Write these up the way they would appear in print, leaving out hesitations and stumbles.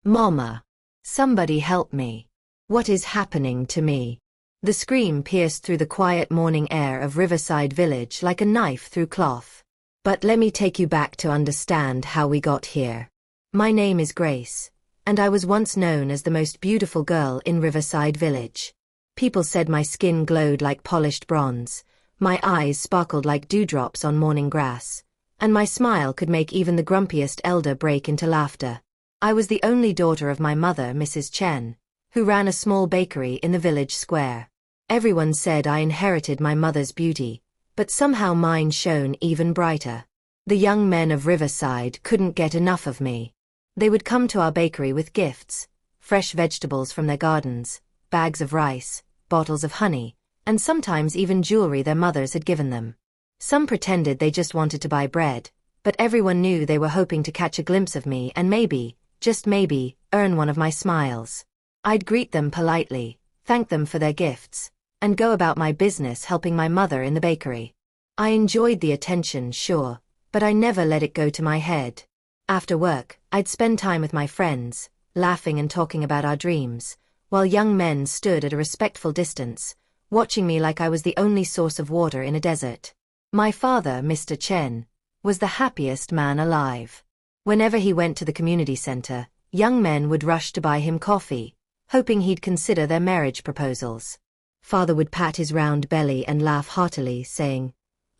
Mama! Somebody help me. What is happening to me? The scream pierced through the quiet morning air of Riverside Village like a knife through cloth. But let me take you back to understand how we got here. My name is Grace, and I was once known as the most beautiful girl in Riverside Village. People said my skin glowed like polished bronze, my eyes sparkled like dewdrops on morning grass, and my smile could make even the grumpiest elder break into laughter. I was the only daughter of my mother, Mrs. Chen, who ran a small bakery in the village square. Everyone said I inherited my mother's beauty, but somehow mine shone even brighter. The young men of Riverside couldn't get enough of me. They would come to our bakery with gifts, fresh vegetables from their gardens, bags of rice, bottles of honey, and sometimes even jewelry their mothers had given them. Some pretended they just wanted to buy bread, but everyone knew they were hoping to catch a glimpse of me and maybe, just maybe, earn one of my smiles. I'd greet them politely, thank them for their gifts, and go about my business helping my mother in the bakery. I enjoyed the attention, sure, but I never let it go to my head. After work, I'd spend time with my friends, laughing and talking about our dreams, while young men stood at a respectful distance, watching me like I was the only source of water in a desert. My father, Mr. Chen, was the happiest man alive. Whenever he went to the community center, young men would rush to buy him coffee, hoping he'd consider their marriage proposals. Father would pat his round belly and laugh heartily, saying,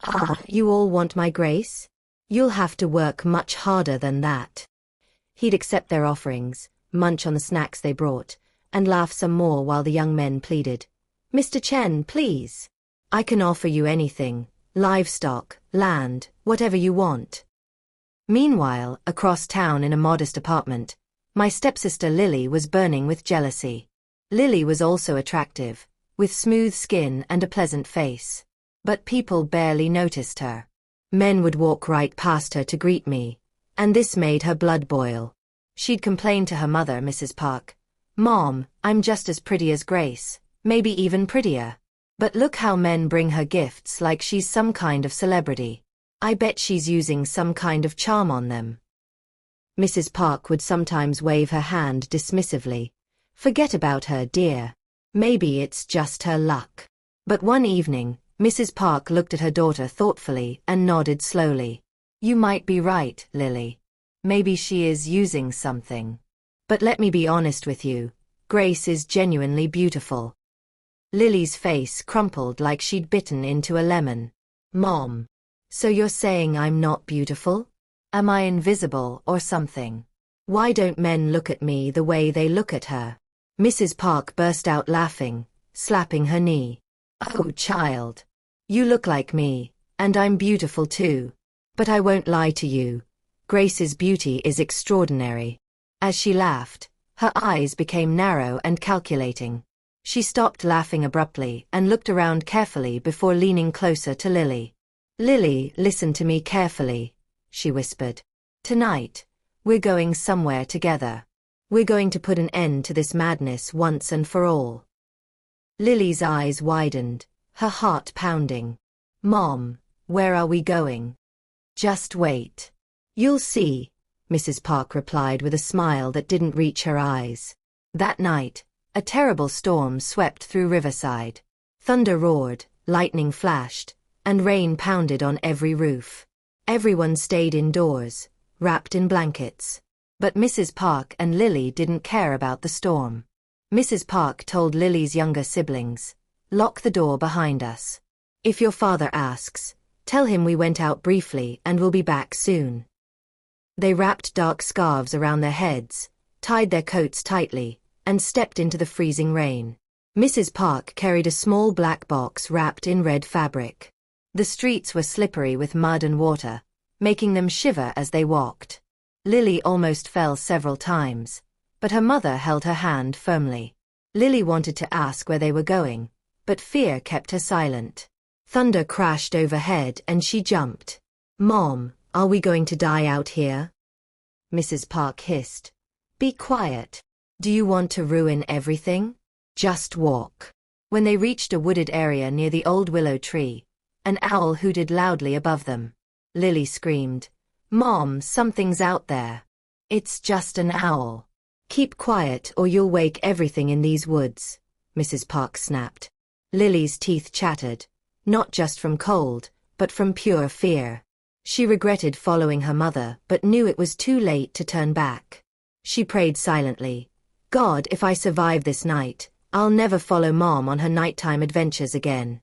"Ah, you all want my Grace? You'll have to work much harder than that." He'd accept their offerings, munch on the snacks they brought, and laugh some more while the young men pleaded, "Mr. Chen, please. I can offer you anything, livestock, land, whatever you want." Meanwhile, across town in a modest apartment, my stepsister Lily was burning with jealousy. Lily was also attractive, with smooth skin and a pleasant face. But people barely noticed her. Men would walk right past her to greet me, and this made her blood boil. She'd complain to her mother, Mrs. Park, "Mom, I'm just as pretty as Grace, maybe even prettier. But look how men bring her gifts like she's some kind of celebrity. I bet she's using some kind of charm on them." Mrs. Park would sometimes wave her hand dismissively. "Forget about her, dear. Maybe it's just her luck." But one evening, Mrs. Park looked at her daughter thoughtfully and nodded slowly. "You might be right, Lily. Maybe she is using something. But let me be honest with you, Grace is genuinely beautiful." Lily's face crumpled like she'd bitten into a lemon. "Mom, so you're saying I'm not beautiful? Am I invisible or something? Why don't men look at me the way they look at her?" Mrs. Park burst out laughing, slapping her knee. "Oh, child. You look like me, and I'm beautiful too. But I won't lie to you. Grace's beauty is extraordinary." As she laughed, her eyes became narrow and calculating. She stopped laughing abruptly and looked around carefully before leaning closer to Lily. "Lily, listen to me carefully," she whispered. "Tonight, we're going somewhere together. We're going to put an end to this madness once and for all." Lily's eyes widened, her heart pounding. "Mom, where are we going?" "Just wait. You'll see," Mrs. Park replied with a smile that didn't reach her eyes. That night, a terrible storm swept through Riverside. Thunder roared, lightning flashed, and rain pounded on every roof. Everyone stayed indoors, wrapped in blankets. But Mrs. Park and Lily didn't care about the storm. Mrs. Park told Lily's younger siblings, "Lock the door behind us. If your father asks, tell him we went out briefly and we'll be back soon." They wrapped dark scarves around their heads, tied their coats tightly, and stepped into the freezing rain. Mrs. Park carried a small black box wrapped in red fabric. The streets were slippery with mud and water, making them shiver as they walked. Lily almost fell several times, but her mother held her hand firmly. Lily wanted to ask where they were going, but fear kept her silent. Thunder crashed overhead and she jumped. "Mom, are we going to die out here?" Mrs. Park hissed. "Be quiet. Do you want to ruin everything? Just walk." When they reached a wooded area near the old willow tree, an owl hooted loudly above them. Lily screamed, "Mom, something's out there." "It's just an owl. Keep quiet or you'll wake everything in these woods, Mrs. Park snapped. Lily's teeth chattered, not just from cold, but from pure fear. She regretted following her mother but knew it was too late to turn back. She prayed silently, God, if I survive this night, I'll never follow Mom on her nighttime adventures again.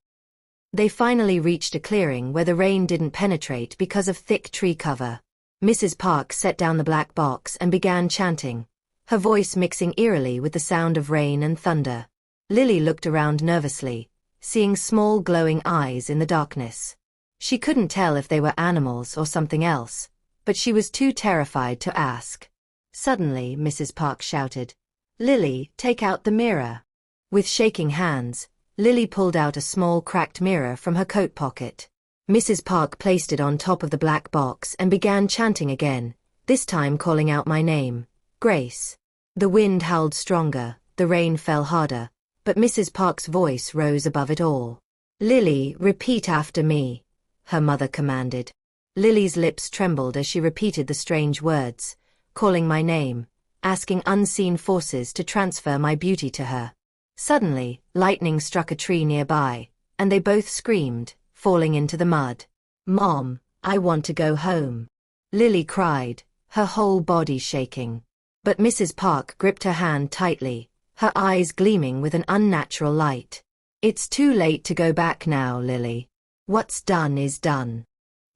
They finally reached a clearing where the rain didn't penetrate because of thick tree cover. Mrs. Park set down the black box and began chanting, her voice mixing eerily with the sound of rain and thunder. Lily looked around nervously, seeing small glowing eyes in the darkness. She couldn't tell if they were animals or something else, but she was too terrified to ask. Suddenly, Mrs. Park shouted, Lily, take out the mirror. With shaking hands, Lily pulled out a small cracked mirror from her coat pocket. Mrs. Park placed it on top of the black box and began chanting again, this time calling out my name, Grace. The wind howled stronger, the rain fell harder, but Mrs. Park's voice rose above it all. Lily, repeat after me, her mother commanded. Lily's lips trembled as she repeated the strange words, calling my name, asking unseen forces to transfer my beauty to her. Suddenly, lightning struck a tree nearby, and they both screamed, falling into the mud. Mom, I want to go home. Lily cried, her whole body shaking. But Mrs. Park gripped her hand tightly, her eyes gleaming with an unnatural light. It's too late to go back now, Lily. What's done is done.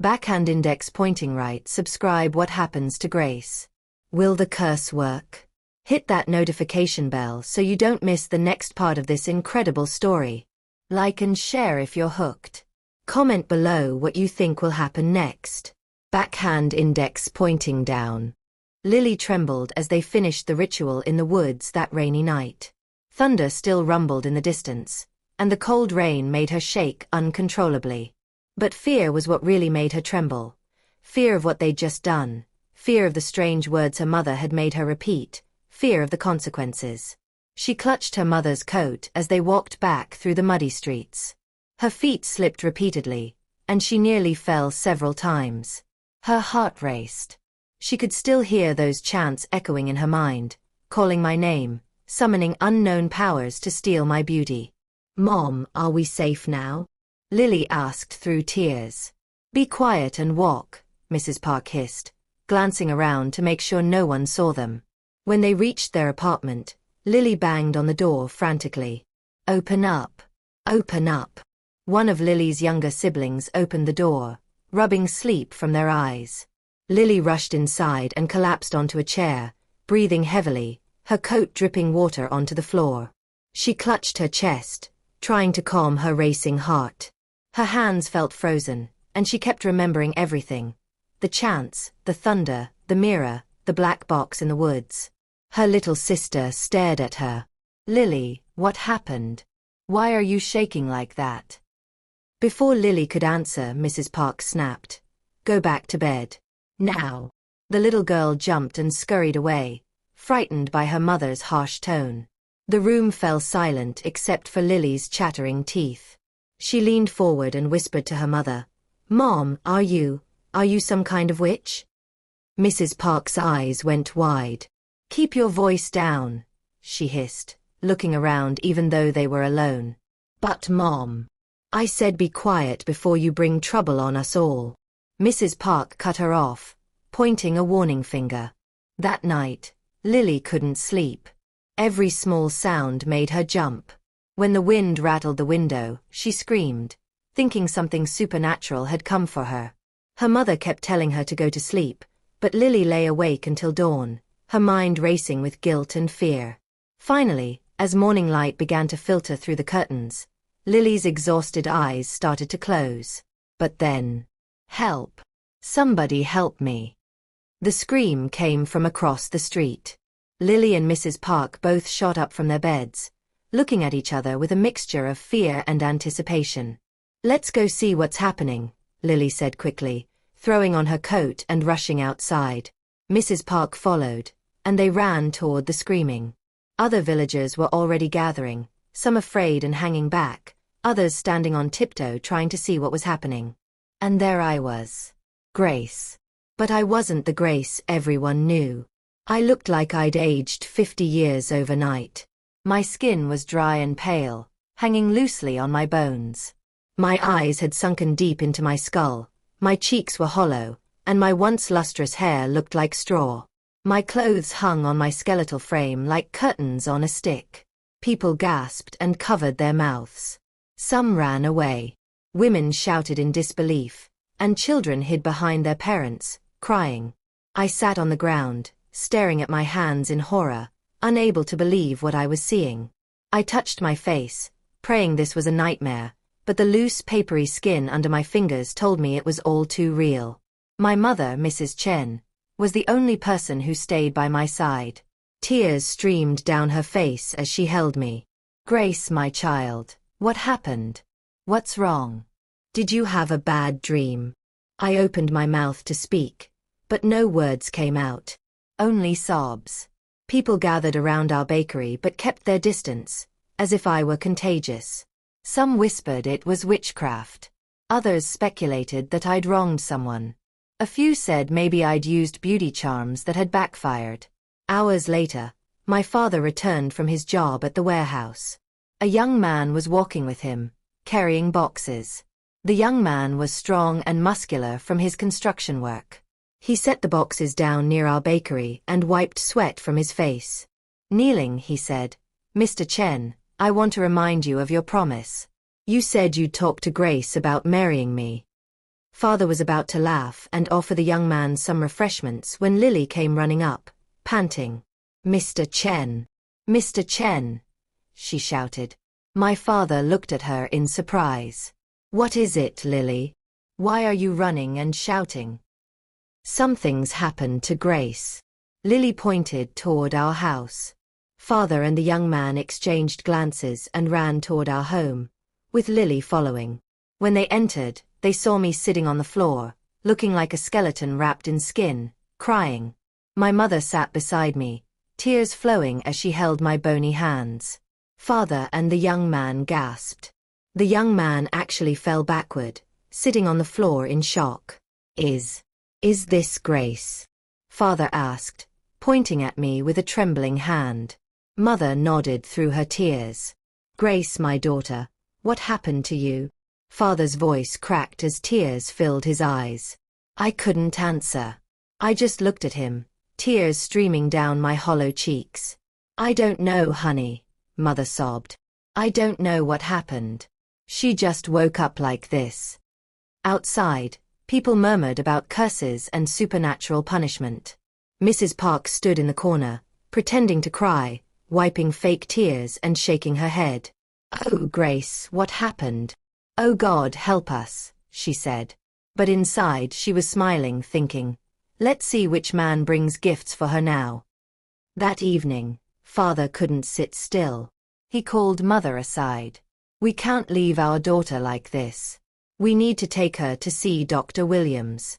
Backhand index pointing right. Subscribe. What happens to Grace? Will the curse work? Hit that notification bell so you don't miss the next part of this incredible story. Like and share if you're hooked. Comment below what you think will happen next. Backhand index pointing down. Lily trembled as they finished the ritual in the woods that rainy night. Thunder still rumbled in the distance, and the cold rain made her shake uncontrollably. But fear was what really made her tremble. Fear of what they'd just done. Fear of the strange words her mother had made her repeat. Fear of the consequences. She clutched her mother's coat as they walked back through the muddy streets. Her feet slipped repeatedly, and she nearly fell several times. Her heart raced. She could still hear those chants echoing in her mind, calling my name, summoning unknown powers to steal my beauty. Mom, are we safe now? Lily asked through tears. Be quiet and walk, Mrs. Park hissed, glancing around to make sure no one saw them. When they reached their apartment, Lily banged on the door frantically. Open up. Open up. One of Lily's younger siblings opened the door, rubbing sleep from their eyes. Lily rushed inside and collapsed onto a chair, breathing heavily, her coat dripping water onto the floor. She clutched her chest, trying to calm her racing heart. Her hands felt frozen, and she kept remembering everything. The chants, the thunder, the mirror, the black box in the woods. Her little sister stared at her. Lily, what happened? Why are you shaking like that? Before Lily could answer, Mrs. Park snapped. Go back to bed. Now. The little girl jumped and scurried away, frightened by her mother's harsh tone. The room fell silent except for Lily's chattering teeth. She leaned forward and whispered to her mother, Mom, are you some kind of witch? Mrs. Park's eyes went wide. Keep your voice down, she hissed, looking around even though they were alone. But Mom, I said be quiet before you bring trouble on us all. Mrs. Park cut her off, pointing a warning finger. That night, Lily couldn't sleep. Every small sound made her jump. When the wind rattled the window, she screamed, thinking something supernatural had come for her. Her mother kept telling her to go to sleep, but Lily lay awake until dawn, her mind racing with guilt and fear. Finally, as morning light began to filter through the curtains, Lily's exhausted eyes started to close. But then, help! Somebody help me! The scream came from across the street. Lily and Mrs. Park both shot up from their beds, looking at each other with a mixture of fear and anticipation. Let's go see what's happening, Lily said quickly, throwing on her coat and rushing outside. Mrs. Park followed, and they ran toward the screaming. Other villagers were already gathering, some afraid and hanging back, others standing on tiptoe trying to see what was happening. And there I was. Grace. But I wasn't the Grace everyone knew. I looked like I'd aged 50 years overnight. My skin was dry and pale, hanging loosely on my bones. My eyes had sunken deep into my skull, my cheeks were hollow, and my once lustrous hair looked like straw. My clothes hung on my skeletal frame like curtains on a stick. People gasped and covered their mouths. Some ran away. Women shouted in disbelief, and children hid behind their parents, crying. I sat on the ground, staring at my hands in horror, unable to believe what I was seeing. I touched my face, praying this was a nightmare, but the loose, papery skin under my fingers told me it was all too real. My mother, Mrs. Chen, was the only person who stayed by my side. Tears streamed down her face as she held me. Grace, my child, what happened? What's wrong? Did you have a bad dream? I opened my mouth to speak, but no words came out. Only sobs. People gathered around our bakery but kept their distance, as if I were contagious. Some whispered it was witchcraft. Others speculated that I'd wronged someone. A few said maybe I'd used beauty charms that had backfired. Hours later, my father returned from his job at the warehouse. A young man was walking with him, carrying boxes. The young man was strong and muscular from his construction work. He set the boxes down near our bakery and wiped sweat from his face. Kneeling, he said, "Mr. Chen, I want to remind you of your promise. You said you'd talk to Grace about marrying me." Father was about to laugh and offer the young man some refreshments when Lily came running up, panting. "Mr. Chen! Mr. Chen!" she shouted. My father looked at her in surprise. "What is it, Lily? Why are you running and shouting?" "Something's happened to Grace." Lily pointed toward our house. Father and the young man exchanged glances and ran toward our home, with Lily following. When they entered, they saw me sitting on the floor, looking like a skeleton wrapped in skin, crying. My mother sat beside me, tears flowing as she held my bony hands. Father and the young man gasped. The young man actually fell backward, sitting on the floor in shock. Is this Grace?" Father asked, pointing at me with a trembling hand. Mother nodded through her tears. "Grace, my daughter, what happened to you?" Father's voice cracked as tears filled his eyes. I couldn't answer. I just looked at him, tears streaming down my hollow cheeks. "I don't know, honey," Mother sobbed. "I don't know what happened. She just woke up like this." Outside, people murmured about curses and supernatural punishment. Mrs. Park stood in the corner, pretending to cry, wiping fake tears and shaking her head. "Oh, Grace, what happened? Oh God, help us," she said. But inside she was smiling, thinking, "Let's see which man brings gifts for her now." That evening, Father couldn't sit still. He called Mother aside. "We can't leave our daughter like this. We need to take her to see Dr. Williams."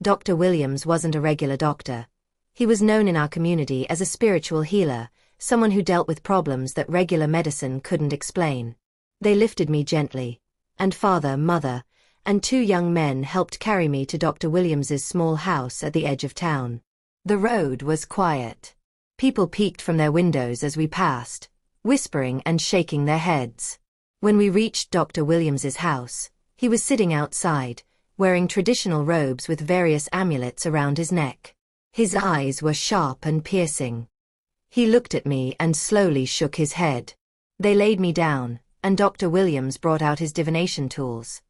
Dr. Williams wasn't a regular doctor. He was known in our community as a spiritual healer, someone who dealt with problems that regular medicine couldn't explain. They lifted me gently, and Father, Mother, and two young men helped carry me to Dr. Williams's small house at the edge of town. The road was quiet. People peeked from their windows as we passed, whispering and shaking their heads. When we reached Dr. Williams's house, he was sitting outside, wearing traditional robes with various amulets around his neck. His eyes were sharp and piercing. He looked at me and slowly shook his head. They laid me down, and Dr. Williams brought out his divination tools,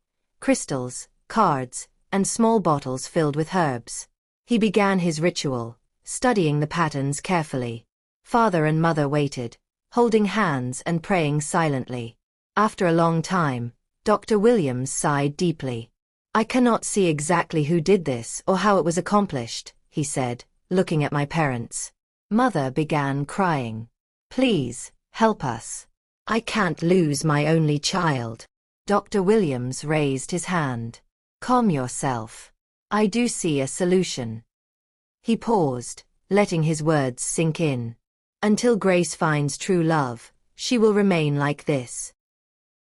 crystals, cards, and small bottles filled with herbs. He began his ritual, studying the patterns carefully. Father and Mother waited, holding hands and praying silently. After a long time, Dr. Williams sighed deeply. "I cannot see exactly who did this or how it was accomplished," he said, looking at my parents. Mother began crying. "Please, help us. I can't lose my only child." Dr. Williams raised his hand. "Calm yourself. I do see a solution." He paused, letting his words sink in. "Until Grace finds true love, she will remain like this."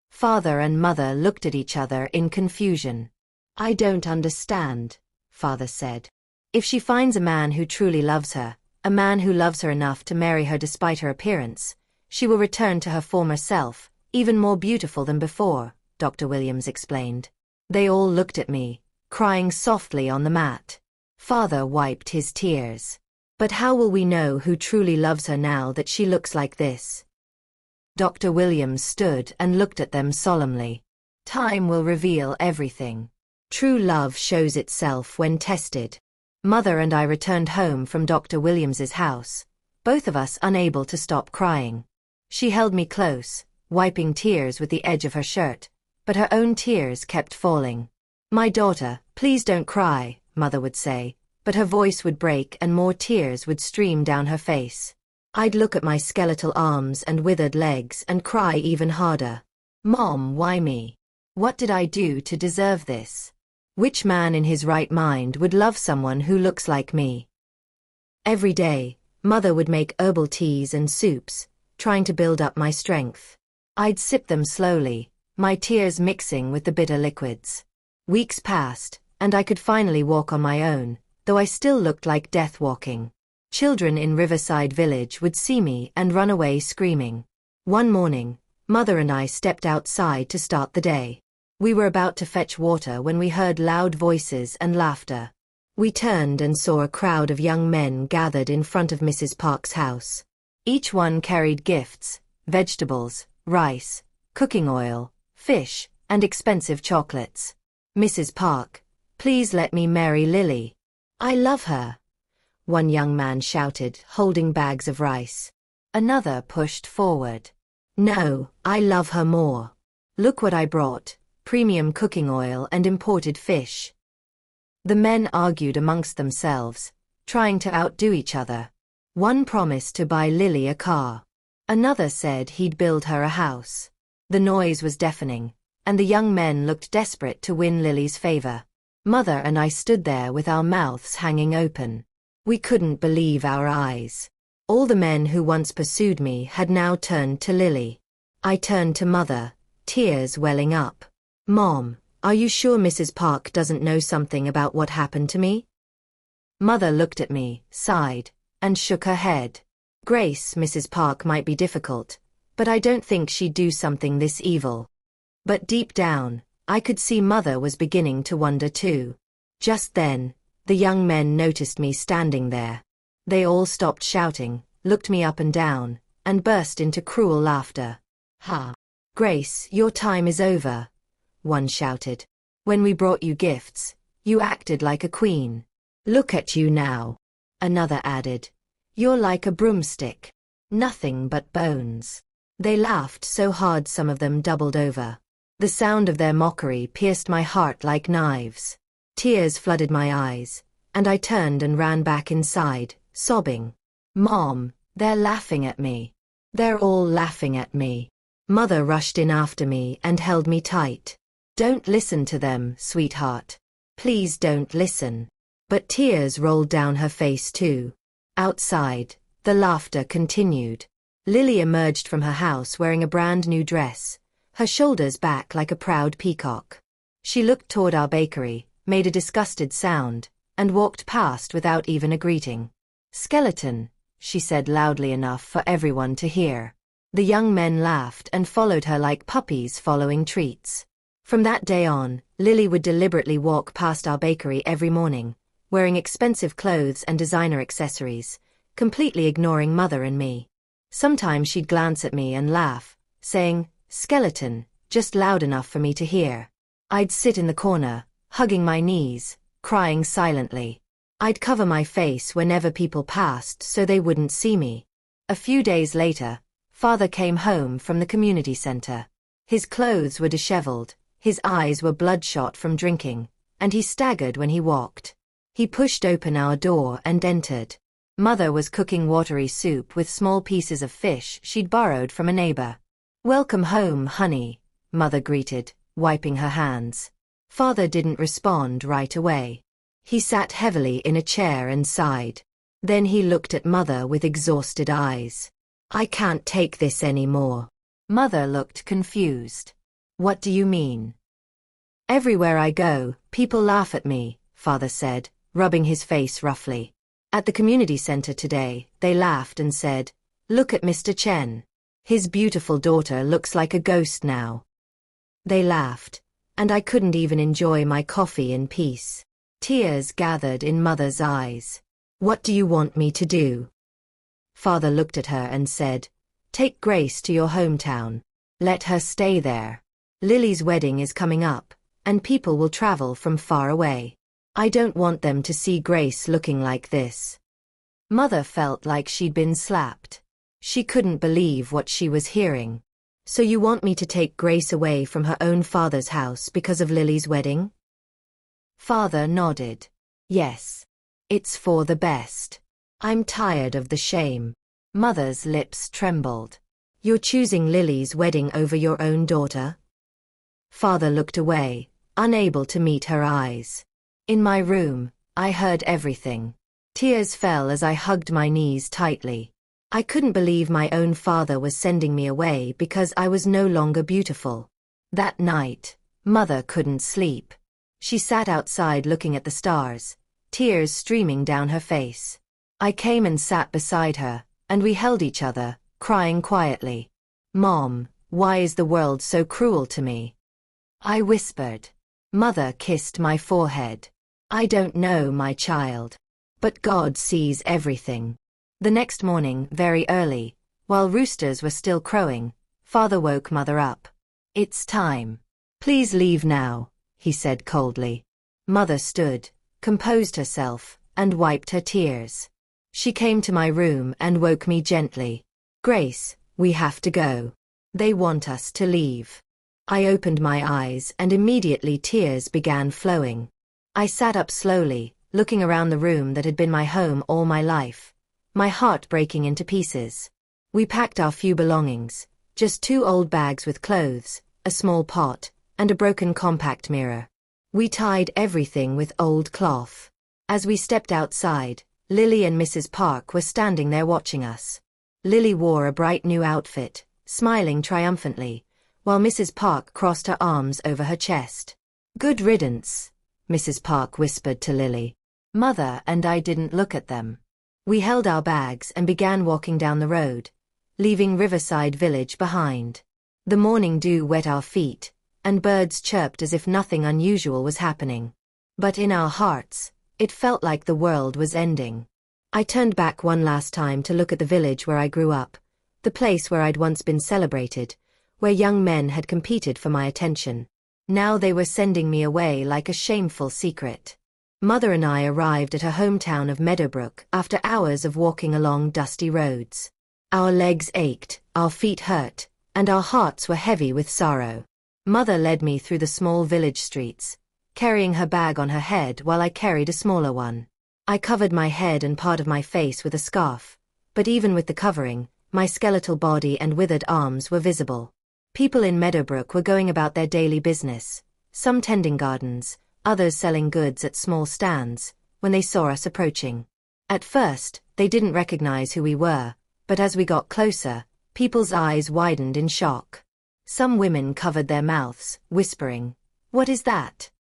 Father and Mother looked at each other in confusion. "I don't understand," Father said. "If she finds a man who truly loves her, A man who loves her enough to marry her despite her appearance. She will return to her former self, even more beautiful than before, Dr. Williams explained. They all looked at me, crying softly on the mat. Father wiped his tears. But how will we know who truly loves her now that she looks like this? Dr. Williams stood and looked at them solemnly. Time will reveal everything. True love shows itself when tested. Mother and I returned home from Dr. Williams's house, both of us unable to stop crying. She held me close, wiping tears with the edge of her shirt, but her own tears kept falling. My daughter, please don't cry, Mother would say, but her voice would break and more tears would stream down her face. I'd look at my skeletal arms and withered legs and cry even harder. Mom, why me? What did I do to deserve this? Which man in his right mind would love someone who looks like me? Every day, Mother would make herbal teas and soups, trying to build up my strength. I'd sip them slowly, my tears mixing with the bitter liquids. Weeks passed, and I could finally walk on my own, though I still looked like death walking. Children in Riverside Village would see me and run away screaming. One morning, Mother and I stepped outside to start the day. We were about to fetch water when we heard loud voices and laughter. We turned and saw a crowd of young men gathered in front of Mrs. Park's house. Each one carried gifts, vegetables, rice, cooking oil, fish, and expensive chocolates. Mrs. Park, please let me marry Lily. I love her, one young man shouted, holding bags of rice. Another pushed forward. No, I love her more. Look what I brought, premium cooking oil and imported fish. The men argued amongst themselves, trying to outdo each other. One promised to buy Lily a car. Another said he'd build her a house. The noise was deafening, and the young men looked desperate to win Lily's favor. Mother and I stood there with our mouths hanging open. We couldn't believe our eyes. All the men who once pursued me had now turned to Lily. I turned to Mother, tears welling up. Mom, are you sure Mrs. Park doesn't know something about what happened to me? Mother looked at me, sighed, and shook her head. Grace, Mrs. Park might be difficult, but I don't think she'd do something this evil. But deep down, I could see Mother was beginning to wonder too. Just then, the young men noticed me standing there. They all stopped shouting, looked me up and down, and burst into cruel laughter. Ha! Grace, your time is over, one shouted. When we brought you gifts, you acted like a queen. Look at you now, another added. You're like a broomstick. Nothing but bones. They laughed so hard some of them doubled over. The sound of their mockery pierced my heart like knives. Tears flooded my eyes, and I turned and ran back inside, sobbing. Mom, they're laughing at me. They're all laughing at me. Mother rushed in after me and held me tight. Don't listen to them, sweetheart. Please don't listen. But tears rolled down her face too. Outside, the laughter continued. Lily emerged from her house wearing a brand new dress, her shoulders back like a proud peacock. She looked toward our bakery, made a disgusted sound, and walked past without even a greeting. Skeleton, she said loudly enough for everyone to hear. The young men laughed and followed her like puppies following treats. From that day on, Lily would deliberately walk past our bakery every morning, wearing expensive clothes and designer accessories, completely ignoring Mother and me. Sometimes she'd glance at me and laugh, saying, "Skeleton," just loud enough for me to hear. I'd sit in the corner, hugging my knees, crying silently. I'd cover my face whenever people passed so they wouldn't see me. A few days later, Father came home from the community center. His clothes were disheveled, his eyes were bloodshot from drinking, and he staggered when he walked. He pushed open our door and entered. Mother was cooking watery soup with small pieces of fish she'd borrowed from a neighbor. "Welcome home, honey," Mother greeted, wiping her hands. Father didn't respond right away. He sat heavily in a chair and sighed. Then he looked at Mother with exhausted eyes. "I can't take this anymore." Mother looked confused. "What do you mean?" "Everywhere I go, people laugh at me," Father said, rubbing his face roughly. At the community center today, they laughed and said, "Look at Mr. Chen. His beautiful daughter looks like a ghost now." They laughed, and I couldn't even enjoy my coffee in peace. Tears gathered in Mother's eyes. "What do you want me to do?" Father looked at her and said, "Take Grace to your hometown. Let her stay there. Lily's wedding is coming up, and people will travel from far away. I don't want them to see Grace looking like this." Mother felt like she'd been slapped. She couldn't believe what she was hearing. "So you want me to take Grace away from her own father's house because of Lily's wedding?" Father nodded. "Yes. It's for the best. I'm tired of the shame." Mother's lips trembled. "You're choosing Lily's wedding over your own daughter?" Father looked away, unable to meet her eyes. In my room, I heard everything. Tears fell as I hugged my knees tightly. I couldn't believe my own father was sending me away because I was no longer beautiful. That night, Mother couldn't sleep. She sat outside looking at the stars, tears streaming down her face. I came and sat beside her, and we held each other, crying quietly. "Mom, why is the world so cruel to me?" I whispered. Mother kissed my forehead. "I don't know, my child. But God sees everything." The next morning, very early, while roosters were still crowing, Father woke Mother up. "It's time. Please leave now," he said coldly. Mother stood, composed herself, and wiped her tears. She came to my room and woke me gently. "Grace, we have to go. They want us to leave." I opened my eyes and immediately tears began flowing. I sat up slowly, looking around the room that had been my home all my life, my heart breaking into pieces. We packed our few belongings, just 2 old bags with clothes, a small pot, and a broken compact mirror. We tied everything with old cloth. As we stepped outside, Lily and Mrs. Park were standing there watching us. Lily wore a bright new outfit, smiling triumphantly, while Mrs. Park crossed her arms over her chest. "Good riddance," Mrs. Park whispered to Lily. Mother and I didn't look at them. We held our bags and began walking down the road, leaving Riverside Village behind. The morning dew wet our feet, and birds chirped as if nothing unusual was happening. But in our hearts, it felt like the world was ending. I turned back one last time to look at the village where I grew up, the place where I'd once been celebrated, where young men had competed for my attention. Now they were sending me away like a shameful secret. Mother and I arrived at her hometown of Meadowbrook after hours of walking along dusty roads. Our legs ached, our feet hurt, and our hearts were heavy with sorrow. Mother led me through the small village streets, carrying her bag on her head while I carried a smaller one. I covered my head and part of my face with a scarf, but even with the covering, my skeletal body and withered arms were visible. People in Meadowbrook were going about their daily business, some tending gardens, others selling goods at small stands, when they saw us approaching. At first, they didn't recognize who we were, but as we got closer, people's eyes widened in shock. Some women covered their mouths, whispering, "What is that?"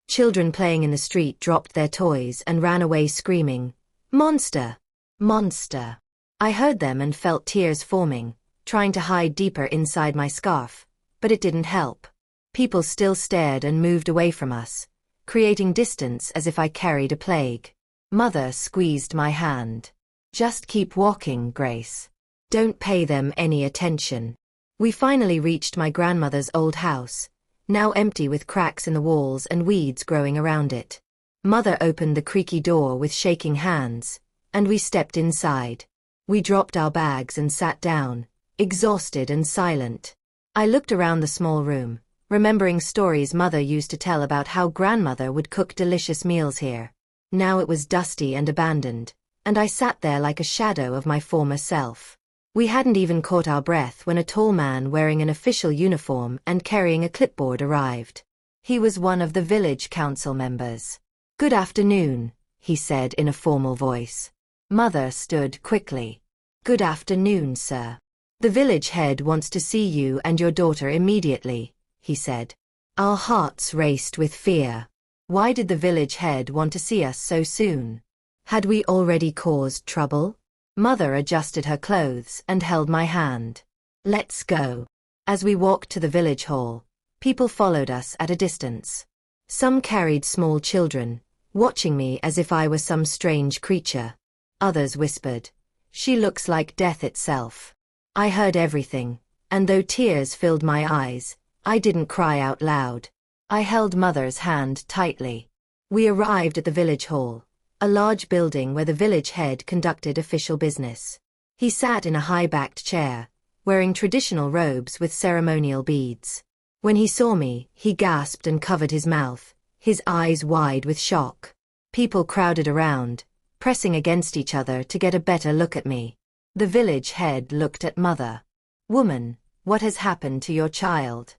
Children playing in the street dropped their toys and ran away screaming, "Monster! Monster!" I heard them and felt tears forming, trying to hide deeper inside my scarf, but it didn't help. People still stared and moved away from us, creating distance as if I carried a plague. Mother squeezed my hand. "Just keep walking, Grace. Don't pay them any attention." We finally reached my grandmother's old house, now empty with cracks in the walls and weeds growing around it. Mother opened the creaky door with shaking hands, and we stepped inside. We dropped our bags and sat down, exhausted and silent. I looked around the small room, remembering stories Mother used to tell about how grandmother would cook delicious meals here. Now it was dusty and abandoned, and I sat there like a shadow of my former self. We hadn't even caught our breath when a tall man wearing an official uniform and carrying a clipboard arrived. He was one of the village council members. "Good afternoon," he said in a formal voice. Mother stood quickly. "Good afternoon, sir. The village head wants to see you and your daughter immediately," he said. Our hearts raced with fear. Why did the village head want to see us so soon? Had we already caused trouble? Mother adjusted her clothes and held my hand. Let's go. As we walked to the village hall, people followed us at a distance. Some carried small children, watching me as if I were some strange creature. Others whispered, "She looks like death itself." I heard everything, and though tears filled my eyes, I didn't cry out loud. I held Mother's hand tightly. We arrived at the village hall, a large building where the village head conducted official business. He sat in a high-backed chair, wearing traditional robes with ceremonial beads. When he saw me, he gasped and covered his mouth, his eyes wide with shock. People crowded around, pressing against each other to get a better look at me. The village head looked at Mother. "Woman, what has happened to your child?"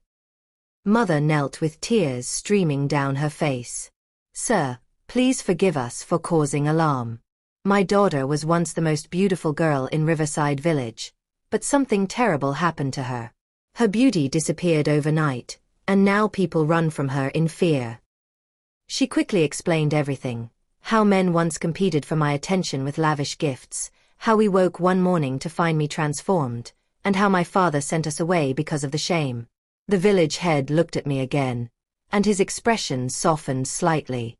Mother knelt with tears streaming down her face. "Sir, please forgive us for causing alarm. My daughter was once the most beautiful girl in Riverside Village, but something terrible happened to her. Her beauty disappeared overnight, and now people run from her in fear." She quickly explained everything: how men once competed for my attention with lavish gifts, how we woke one morning to find me transformed, and how my father sent us away because of the shame. The village head looked at me again, and his expression softened slightly.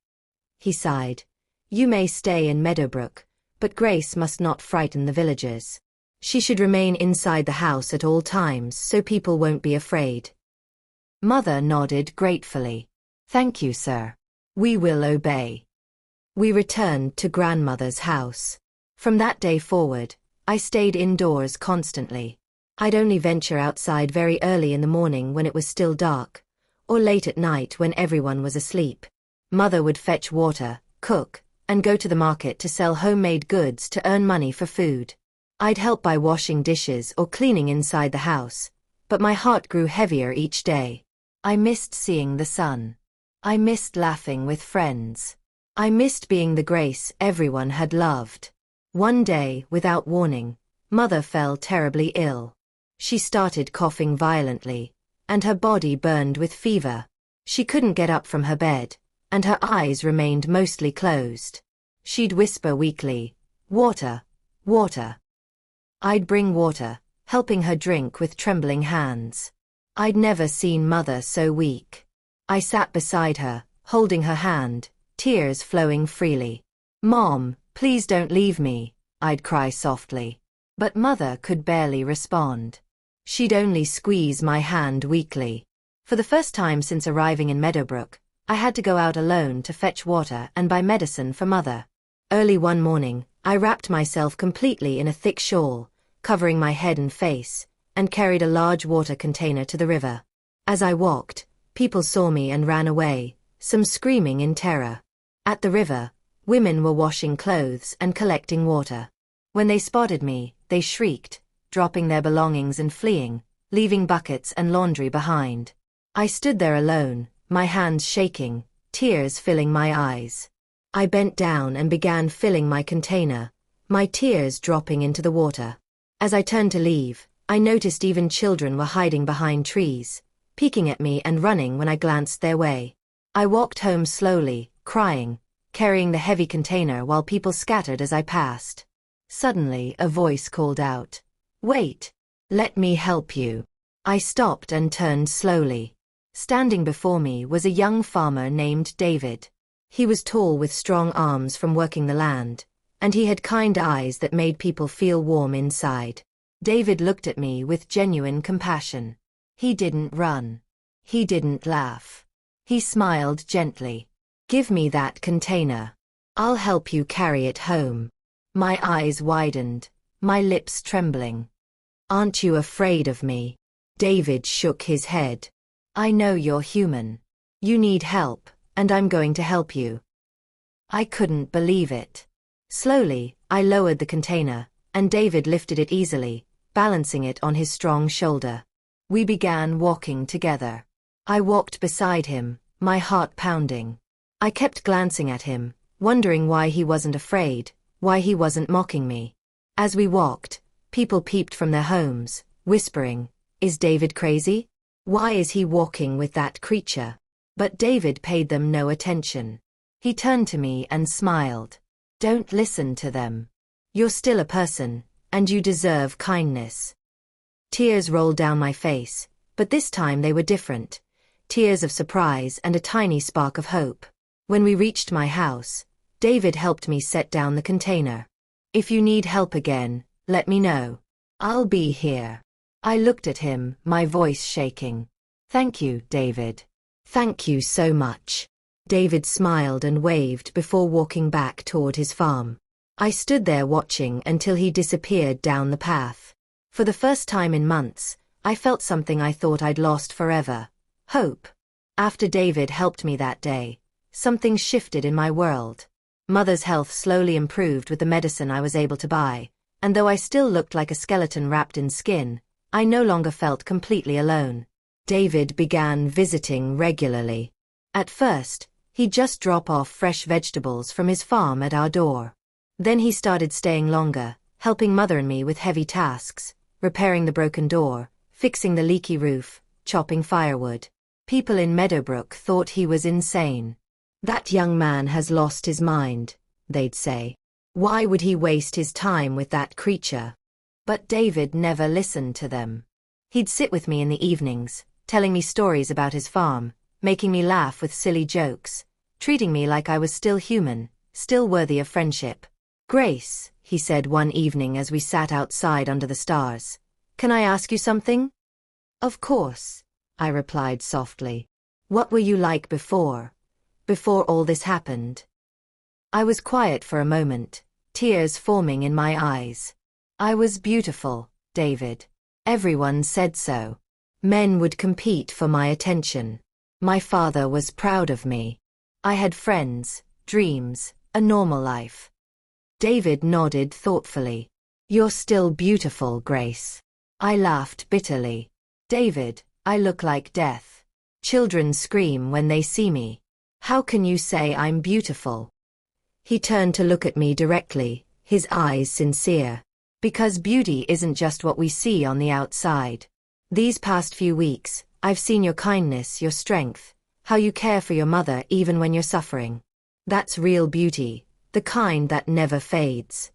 He sighed. "You may stay in Meadowbrook, but Grace must not frighten the villagers. She should remain inside the house at all times so people won't be afraid." Mother nodded gratefully. "Thank you, sir. We will obey." We returned to grandmother's house. From that day forward, I stayed indoors constantly. I'd only venture outside very early in the morning when it was still dark, or late at night when everyone was asleep. Mother would fetch water, cook, and go to the market to sell homemade goods to earn money for food. I'd help by washing dishes or cleaning inside the house, but my heart grew heavier each day. I missed seeing the sun. I missed laughing with friends. I missed being the Grace everyone had loved. One day, without warning, Mother fell terribly ill. She started coughing violently, and her body burned with fever. She couldn't get up from her bed, and her eyes remained mostly closed. She'd whisper weakly, "Water, water." I'd bring water, helping her drink with trembling hands. I'd never seen Mother so weak. I sat beside her, holding her hand, tears flowing freely. "Mom, please don't leave me," I'd cry softly. But Mother could barely respond. She'd only squeeze my hand weakly. For the first time since arriving in Meadowbrook, I had to go out alone to fetch water and buy medicine for Mother. Early one morning, I wrapped myself completely in a thick shawl, covering my head and face, and carried a large water container to the river. As I walked, people saw me and ran away, some screaming in terror. At the river, women were washing clothes and collecting water. When they spotted me, they shrieked, dropping their belongings and fleeing, leaving buckets and laundry behind. I stood there alone, my hands shaking, tears filling my eyes. I bent down and began filling my container, my tears dropping into the water. As I turned to leave, I noticed even children were hiding behind trees, peeking at me and running when I glanced their way. I walked home slowly, crying, carrying the heavy container while people scattered as I passed. Suddenly, a voice called out, "Wait! Let me help you." I stopped and turned slowly. Standing before me was a young farmer named David. He was tall with strong arms from working the land, and he had kind eyes that made people feel warm inside. David looked at me with genuine compassion. He didn't run. He didn't laugh. He smiled gently. "Give me that container. I'll help you carry it home." My eyes widened, my lips trembling. "Aren't you afraid of me?" David shook his head. "I know you're human. You need help, and I'm going to help you." I couldn't believe it. Slowly, I lowered the container, and David lifted it easily, balancing it on his strong shoulder. We began walking together. I walked beside him, my heart pounding. I kept glancing at him, wondering why he wasn't afraid, why he wasn't mocking me. As we walked, people peeped from their homes, whispering, "Is David crazy? Why is he walking with that creature?" But David paid them no attention. He turned to me and smiled. Don't listen to them. You're still a person, and you deserve kindness. Tears rolled down my face, but this time they were different. Tears of surprise and a tiny spark of hope. When we reached my house, David helped me set down the container. If you need help again, let me know. I'll be here. I looked at him, my voice shaking. Thank you, David. Thank you so much. David smiled and waved before walking back toward his farm. I stood there watching until he disappeared down the path. For the first time in months, I felt something I thought I'd lost forever. Hope. After David helped me that day, something shifted in my world. Mother's health slowly improved with the medicine I was able to buy, and though I still looked like a skeleton wrapped in skin, I no longer felt completely alone. David began visiting regularly. At first, he'd just drop off fresh vegetables from his farm at our door. Then he started staying longer, helping Mother and me with heavy tasks, repairing the broken door, fixing the leaky roof, chopping firewood. People in Meadowbrook thought he was insane. That young man has lost his mind, they'd say. Why would he waste his time with that creature? But David never listened to them. He'd sit with me in the evenings, telling me stories about his farm, making me laugh with silly jokes, treating me like I was still human, still worthy of friendship. Grace, he said one evening as we sat outside under the stars, can I ask you something? Of course, I replied softly. What were you like before all this happened? I was quiet for a moment, tears forming in my eyes. I was beautiful, David. Everyone said so. Men would compete for my attention. My father was proud of me. I had friends, dreams, a normal life. David nodded thoughtfully. You're still beautiful, Grace. I laughed bitterly. David, I look like death. Children scream when they see me. How can you say I'm beautiful? He turned to look at me directly, his eyes sincere. Because beauty isn't just what we see on the outside. These past few weeks, I've seen your kindness, your strength, how you care for your mother even when you're suffering. That's real beauty, the kind that never fades.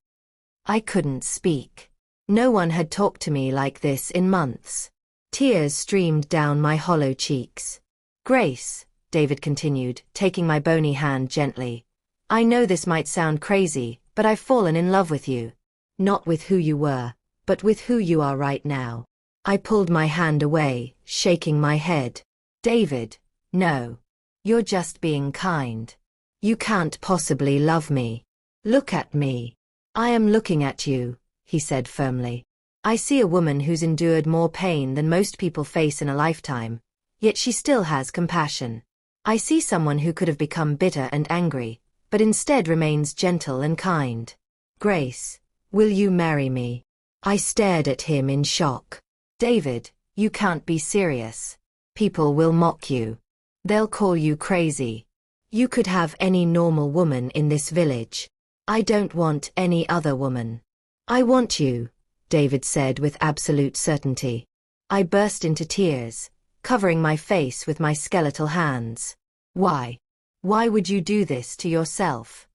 I couldn't speak. No one had talked to me like this in months. Tears streamed down my hollow cheeks. Grace, David continued, taking my bony hand gently. I know this might sound crazy, but I've fallen in love with you. Not with who you were, but with who you are right now. I pulled my hand away, shaking my head. David, no. You're just being kind. You can't possibly love me. Look at me. I am looking at you, he said firmly. I see a woman who's endured more pain than most people face in a lifetime, yet she still has compassion. I see someone who could have become bitter and angry, but instead remains gentle and kind. Grace, will you marry me? I stared at him in shock. David, you can't be serious. People will mock you. They'll call you crazy. You could have any normal woman in this village. I don't want any other woman. I want you, David said with absolute certainty. I burst into tears, covering my face with my skeletal hands. Why? Why would you do this to yourself?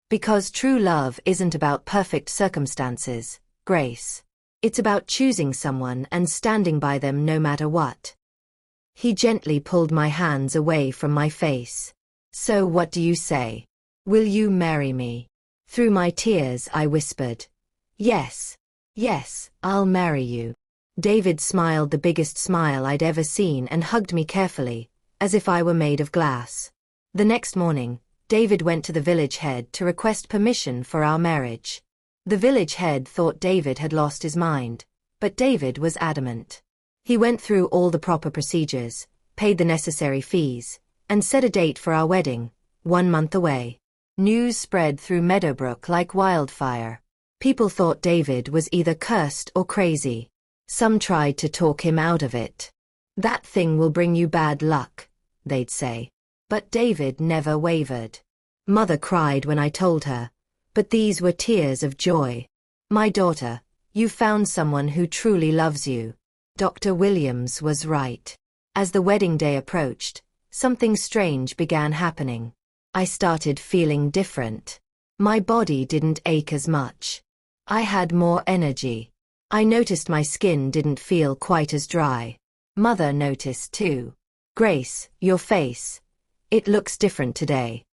Because true love isn't about perfect circumstances, Grace. It's about choosing someone and standing by them no matter what. He gently pulled my hands away from my face. So what do you say? Will you marry me? Through my tears I whispered. Yes. Yes, I'll marry you. David smiled the biggest smile I'd ever seen and hugged me carefully, as if I were made of glass. The next morning, David went to the village head to request permission for our marriage. The village head thought David had lost his mind, but David was adamant. He went through all the proper procedures, paid the necessary fees, and set a date for our wedding, 1 month away. News spread through Meadowbrook like wildfire. People thought David was either cursed or crazy. Some tried to talk him out of it. That thing will bring you bad luck, they'd say. But David never wavered. Mother cried when I told her, but these were tears of joy. My daughter, you found someone who truly loves you. Dr. Williams was right. As the wedding day approached, something strange began happening. I started feeling different. My body didn't ache as much. I had more energy. I noticed my skin didn't feel quite as dry. Mother noticed too. Grace, your face. It looks different today.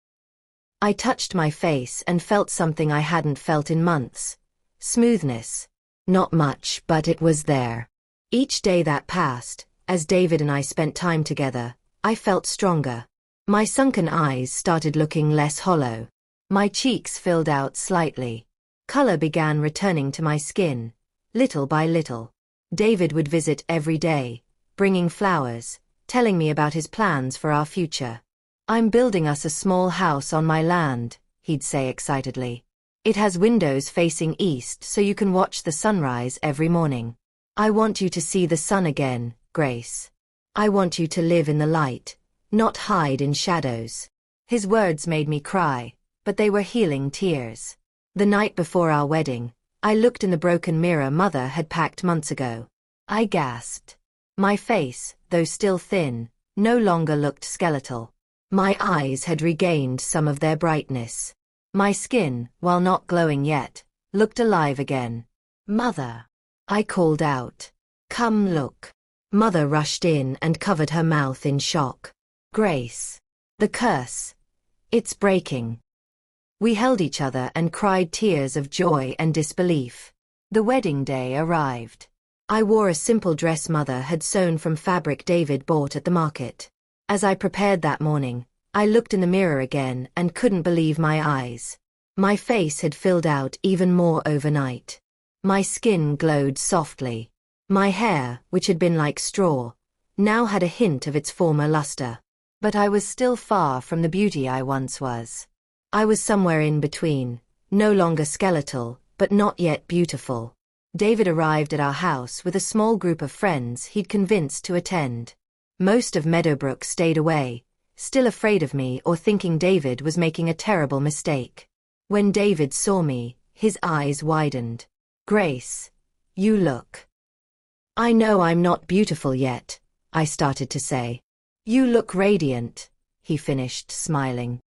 I touched my face and felt something I hadn't felt in months. Smoothness. Not much, but it was there. Each day that passed, as David and I spent time together, I felt stronger. My sunken eyes started looking less hollow. My cheeks filled out slightly. Color began returning to my skin, little by little. David would visit every day, bringing flowers, telling me about his plans for our future. "I'm building us a small house on my land," he'd say excitedly. "It has windows facing east so you can watch the sunrise every morning. I want you to see the sun again, Grace. I want you to live in the light, not hide in shadows." His words made me cry, but they were healing tears. The night before our wedding, I looked in the broken mirror Mother had packed months ago. I gasped. My face, though still thin, no longer looked skeletal. My eyes had regained some of their brightness. My skin, while not glowing yet, looked alive again. "Mother," I called out. "Come look." Mother rushed in and covered her mouth in shock. "Grace. The curse. It's breaking." We held each other and cried tears of joy and disbelief. The wedding day arrived. I wore a simple dress Mother had sewn from fabric David bought at the market. As I prepared that morning, I looked in the mirror again and couldn't believe my eyes. My face had filled out even more overnight. My skin glowed softly. My hair, which had been like straw, now had a hint of its former luster. But I was still far from the beauty I once was. I was somewhere in between, no longer skeletal, but not yet beautiful. David arrived at our house with a small group of friends he'd convinced to attend. Most of Meadowbrook stayed away, still afraid of me or thinking David was making a terrible mistake. When David saw me, his eyes widened. "Grace, you look." "I know I'm not beautiful yet," I started to say. "You look radiant," he finished, smiling.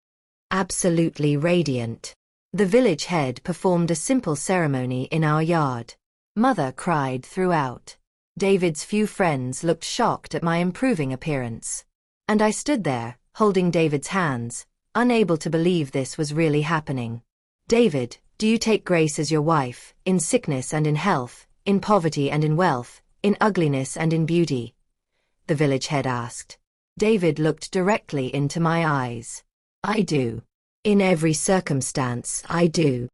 Absolutely radiant. The village head performed a simple ceremony in our yard. Mother cried throughout. David's few friends looked shocked at my improving appearance. And I stood there, holding David's hands, unable to believe this was really happening. "David, do you take Grace as your wife, in sickness and in health, in poverty and in wealth, in ugliness and in beauty?" the village head asked. David looked directly into my eyes. "I do. In every circumstance, I do."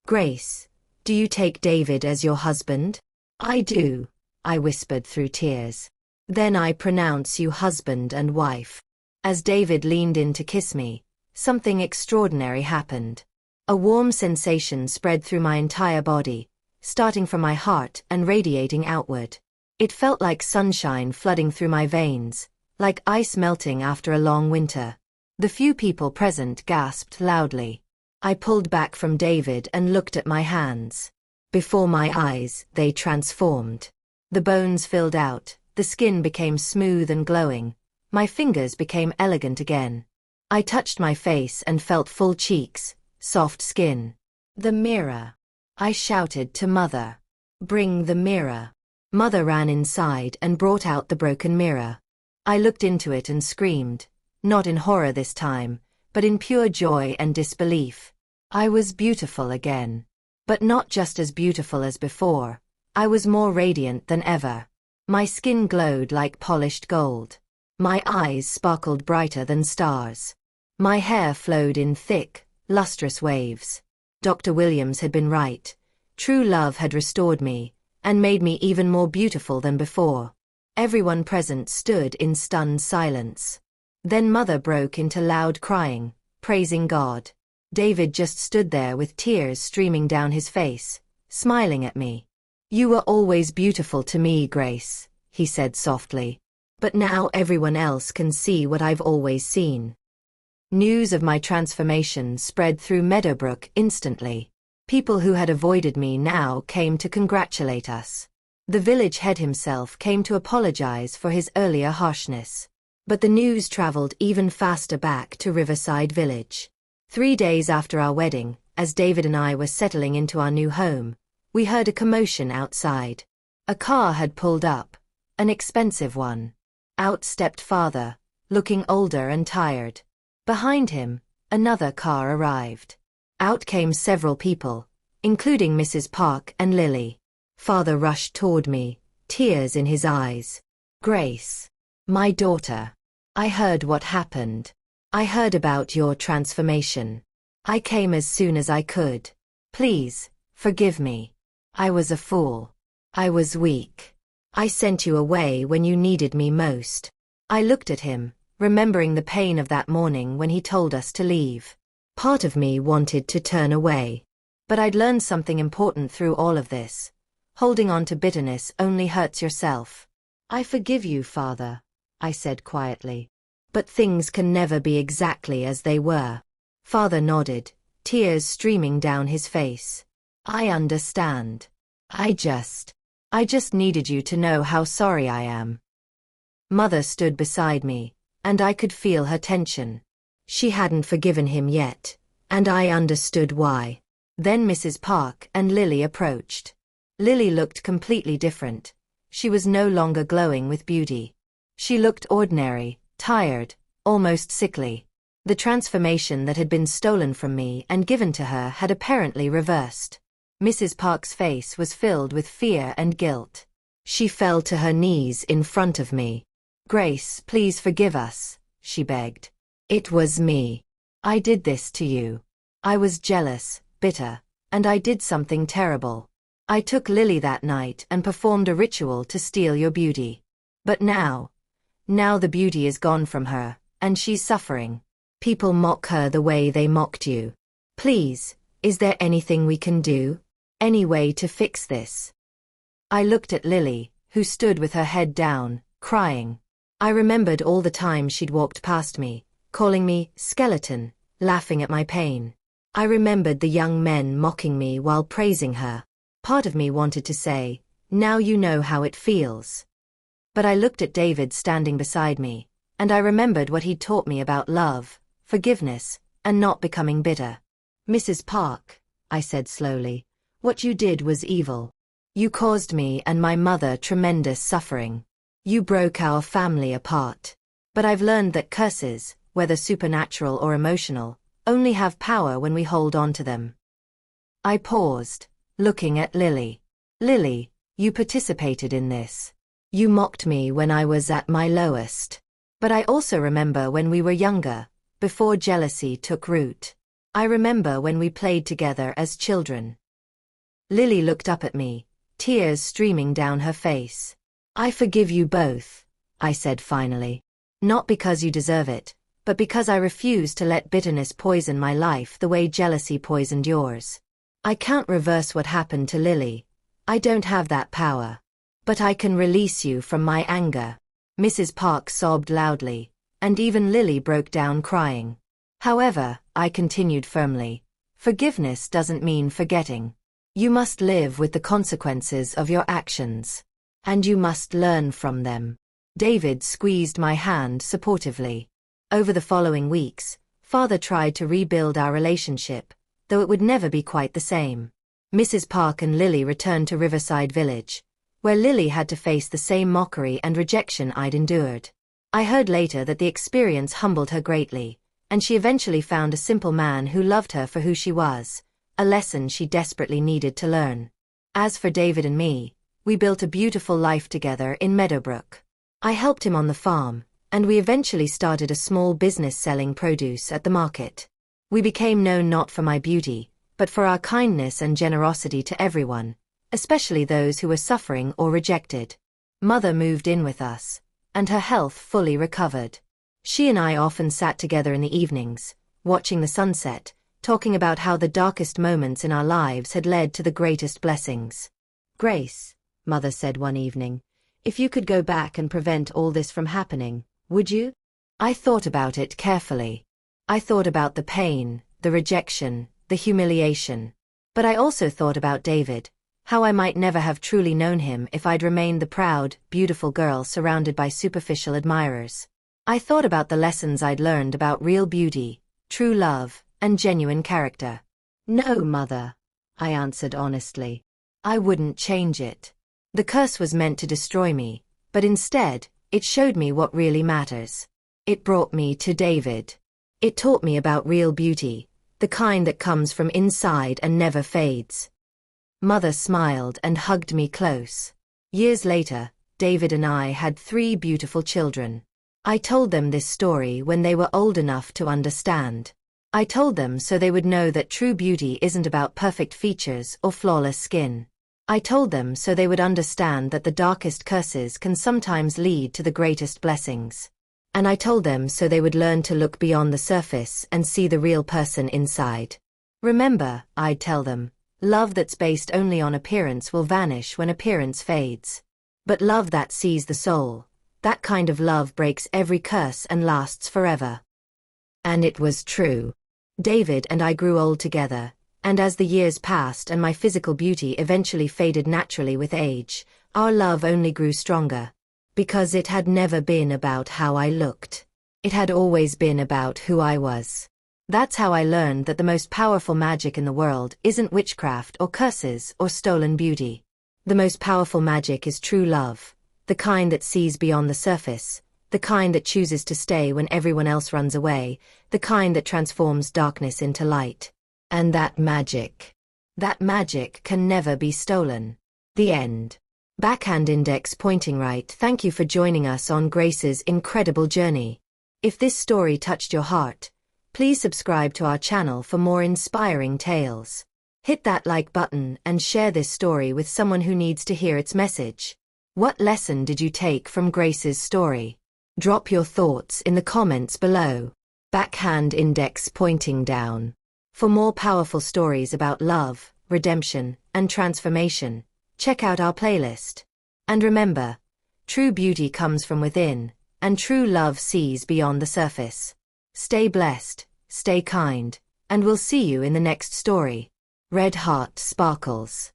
"Grace, do you take David as your husband?" "I do," I whispered through tears. "Then I pronounce you husband and wife." As David leaned in to kiss me, something extraordinary happened. A warm sensation spread through my entire body, starting from my heart and radiating outward. It felt like sunshine flooding through my veins, like ice melting after a long winter. The few people present gasped loudly. I pulled back from David and looked at my hands. Before my eyes, they transformed. The bones filled out, the skin became smooth and glowing, my fingers became elegant again. I touched my face and felt full cheeks, soft skin. "The mirror," I shouted to Mother. "Bring the mirror." Mother ran inside and brought out the broken mirror. I looked into it and screamed. Not in horror this time, but in pure joy and disbelief. I was beautiful again. But not just as beautiful as before. I was more radiant than ever. My skin glowed like polished gold. My eyes sparkled brighter than stars. My hair flowed in thick, lustrous waves. Dr. Williams had been right. True love had restored me, and made me even more beautiful than before. Everyone present stood in stunned silence. Then Mother broke into loud crying, praising God. David just stood there with tears streaming down his face, smiling at me. "You were always beautiful to me, Grace," he said softly. "But now everyone else can see what I've always seen." News of my transformation spread through Meadowbrook instantly. People who had avoided me now came to congratulate us. The village head himself came to apologize for his earlier harshness. But the news traveled even faster back to Riverside Village. 3 days after our wedding, as David and I were settling into our new home, we heard a commotion outside. A car had pulled up, an expensive one. Out stepped Father, looking older and tired. Behind him, another car arrived. Out came several people, including Mrs. Park and Lily. Father rushed toward me, tears in his eyes. "Grace, my daughter. I heard what happened. I heard about your transformation. I came as soon as I could. Please, forgive me. I was a fool. I was weak. I sent you away when you needed me most." I looked at him, remembering the pain of that morning when he told us to leave. Part of me wanted to turn away. But I'd learned something important through all of this. Holding on to bitterness only hurts yourself. "I forgive you, Father," I said quietly. "But things can never be exactly as they were." Father nodded, tears streaming down his face. "I understand. I just needed you to know how sorry I am." Mother stood beside me, and I could feel her tension. She hadn't forgiven him yet, and I understood why. Then Mrs. Park and Lily approached. Lily looked completely different. She was no longer glowing with beauty. She looked ordinary, tired, almost sickly. The transformation that had been stolen from me and given to her had apparently reversed. Mrs. Park's face was filled with fear and guilt. She fell to her knees in front of me. "Grace, please forgive us," she begged. "It was me. I did this to you. I was jealous, bitter, and I did something terrible. I took Lily that night and performed a ritual to steal your beauty. But now the beauty is gone from her, and she's suffering. People mock her the way they mocked you. Please, is there anything we can do? Any way to fix this?" I looked at Lily, who stood with her head down, crying. I remembered all the times she'd walked past me, calling me skeleton, laughing at my pain. I remembered the young men mocking me while praising her. Part of me wanted to say, "Now you know how it feels." But I looked at David standing beside me, and I remembered what he'd taught me about love, forgiveness, and not becoming bitter. "Mrs. Park," I said slowly, "what you did was evil. You caused me and my mother tremendous suffering. You broke our family apart. But I've learned that curses, whether supernatural or emotional, only have power when we hold on to them." I paused, looking at Lily. "Lily, you participated in this. You mocked me when I was at my lowest. But I also remember when we were younger, before jealousy took root. I remember when we played together as children." Lily looked up at me, tears streaming down her face. "I forgive you both," I said finally. "Not because you deserve it, but because I refuse to let bitterness poison my life the way jealousy poisoned yours. I can't reverse what happened to Lily. I don't have that power. But I can release you from my anger." Mrs. Park sobbed loudly, and even Lily broke down crying. "However," I continued firmly, "forgiveness doesn't mean forgetting. You must live with the consequences of your actions. And you must learn from them." David squeezed my hand supportively. Over the following weeks, Father tried to rebuild our relationship, though it would never be quite the same. Mrs. Park and Lily returned to Riverside Village, where Lily had to face the same mockery and rejection I'd endured. I heard later that the experience humbled her greatly, and she eventually found a simple man who loved her for who she was, a lesson she desperately needed to learn. As for David and me, we built a beautiful life together in Meadowbrook. I helped him on the farm, and we eventually started a small business selling produce at the market. We became known not for my beauty, but for our kindness and generosity to everyone, especially those who were suffering or rejected. Mother moved in with us, and her health fully recovered. She and I often sat together in the evenings, watching the sunset, talking about how the darkest moments in our lives had led to the greatest blessings. "Grace," Mother said one evening, "if you could go back and prevent all this from happening, would you?" I thought about it carefully. I thought about the pain, the rejection, the humiliation. But I also thought about David, how I might never have truly known him if I'd remained the proud, beautiful girl surrounded by superficial admirers. I thought about the lessons I'd learned about real beauty, true love, and genuine character. No, Mother, I answered honestly. I wouldn't change it. The curse was meant to destroy me, but instead, it showed me what really matters. It brought me to David. It taught me about real beauty, the kind that comes from inside and never fades. Mother smiled and hugged me close. Years later, David and I had 3 beautiful children. I told them this story when they were old enough to understand. I told them so they would know that true beauty isn't about perfect features or flawless skin. I told them so they would understand that the darkest curses can sometimes lead to the greatest blessings. And I told them so they would learn to look beyond the surface and see the real person inside. Remember, I'd tell them, love that's based only on appearance will vanish when appearance fades. But love that sees the soul, that kind of love breaks every curse and lasts forever. And it was true. David and I grew old together, and as the years passed and my physical beauty eventually faded naturally with age, our love only grew stronger. Because it had never been about how I looked. It had always been about who I was. That's how I learned that the most powerful magic in the world isn't witchcraft or curses or stolen beauty. The most powerful magic is true love, the kind that sees beyond the surface, the kind that chooses to stay when everyone else runs away, the kind that transforms darkness into light. And that magic can never be stolen. The end. Backhand index pointing right. Thank you for joining us on Grace's incredible journey. If this story touched your heart, please subscribe to our channel for more inspiring tales. Hit that like button and share this story with someone who needs to hear its message. What lesson did you take from Grace's story? Drop your thoughts in the comments below. Backhand index pointing down. For more powerful stories about love, redemption, and transformation, check out our playlist. And remember, true beauty comes from within, and true love sees beyond the surface. Stay blessed, stay kind, and we'll see you in the next story. Red Heart Sparkles.